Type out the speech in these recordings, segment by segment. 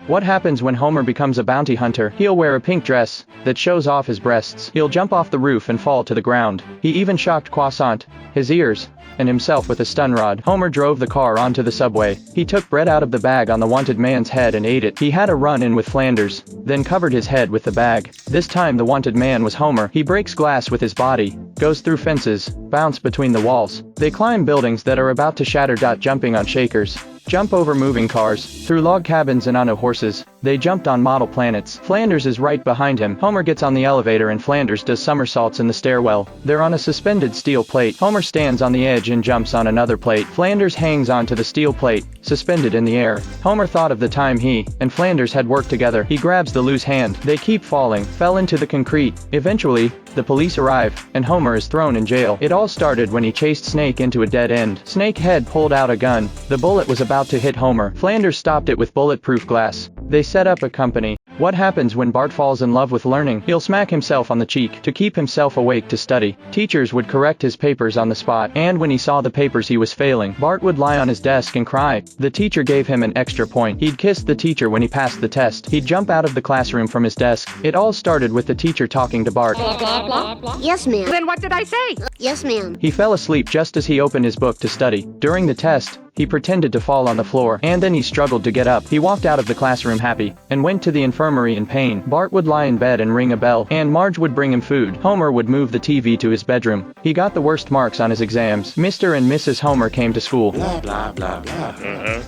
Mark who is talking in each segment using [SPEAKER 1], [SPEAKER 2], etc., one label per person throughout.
[SPEAKER 1] What happens when Homer becomes a bounty hunter? He'll wear a pink dress that shows off his breasts. He'll jump off the roof and fall to the ground. He even shocked Croissant, his ears, and himself with a stun rod. Homer drove the car onto the subway. He took bread out of the bag on the wanted man's head and ate it. He had a run-in with Flanders, then covered his head with the bag. This time the wanted man was Homer. He breaks glass with his body, goes through fences, bounce between the walls. They climb buildings that are about to shatter. Jumping on shakers, jump over moving cars, through log cabins and onto horses. They jumped on model planets. Flanders is right behind him. Homer gets on the elevator and Flanders does somersaults in the stairwell. They're on a suspended steel plate. Homer stands on the edge and jumps on another plate. Flanders hangs onto the steel plate, suspended in the air. Homer thought of the time he and Flanders had worked together. He grabs the loose hand. They keep falling, fell into the concrete. Eventually, the police arrive, and Homer is thrown in jail. It all started when he chased Snake into a dead end. Snake had pulled out a gun. The bullet was about to hit Homer. Flanders stopped it with bulletproof glass. They set up a company. What happens when Bart falls in love with learning? He'll smack himself on the cheek to keep himself awake to study. Teachers would correct his papers on the spot, and when he saw the papers he was failing, Bart would lie on his desk and cry. The teacher gave him an extra point. He'd kiss the teacher when he passed the test. He'd jump out of the classroom from his desk. It all started with the teacher talking to Bart.
[SPEAKER 2] Blah, blah, blah, blah.
[SPEAKER 3] Yes, ma'am.
[SPEAKER 2] Then what did I say?
[SPEAKER 3] Yes, ma'am.
[SPEAKER 1] He fell asleep just as he opened his book to study. During the test, he pretended to fall on the floor, and then he struggled to get up. He walked out of the classroom happy, and went to the infirmary in pain. Bart would lie in bed and ring a bell, and Marge would bring him food. Homer would move the TV to his bedroom. He got the worst marks on his exams. Mr. and Mrs. Homer came to school.
[SPEAKER 4] Blah, blah, blah, blah.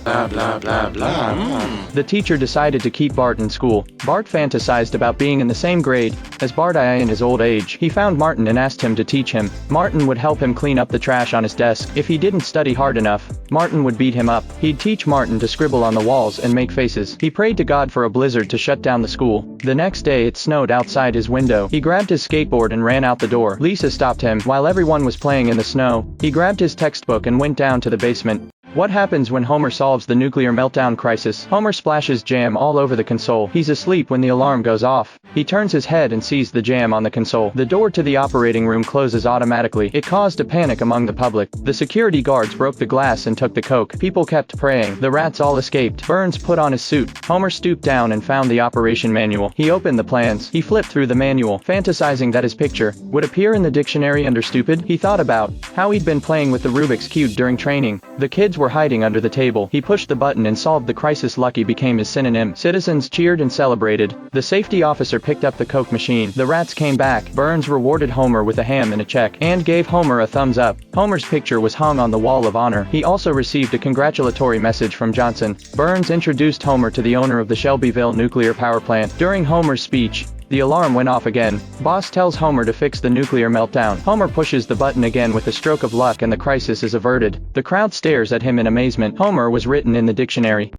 [SPEAKER 4] Blah, blah, blah, blah.
[SPEAKER 1] The teacher decided to keep Bart in school. Bart fantasized about being in the same grade as Bart in his old age. He found Martin and asked him to teach him. Martin would help him clean up the trash on his desk. If he didn't study hard enough, Martin would beat him up. He'd teach Martin to scribble on the walls and make faces. He prayed to God for a blizzard to shut down the school. The next day it snowed outside his window. He grabbed his skateboard and ran out the door. Lisa stopped him. While everyone was playing in the snow, he grabbed his textbook and went down to the basement. What happens when Homer solves the nuclear meltdown crisis? Homer splashes jam all over the console. He's asleep when the alarm goes off. He turns his head and sees the jam on the console. The door to the operating room closes automatically. It caused a panic among the public. The security guards broke the glass and took the coke. People kept praying. The rats all escaped. Burns put on his suit. Homer stooped down and found the operation manual. He opened the plans. He flipped through the manual, fantasizing that his picture would appear in the dictionary under stupid. He thought about how he'd been playing with the Rubik's Cube during training. The kids were hiding under the table. He pushed the button and solved the crisis. Lucky became his synonym. Citizens cheered and celebrated. The safety officer picked up the Coke machine. The rats came back. Burns rewarded Homer with a ham and a check, and gave Homer a thumbs up. Homer's picture was hung on the wall of honor. He also received a congratulatory message from Johnson. Burns introduced Homer to the owner of the Shelbyville nuclear power plant. During Homer's speech, the alarm went off again. Boss tells Homer to fix the nuclear meltdown. Homer pushes the button again with a stroke of luck and the crisis is averted. The crowd stares at him in amazement. Homer was written in the dictionary.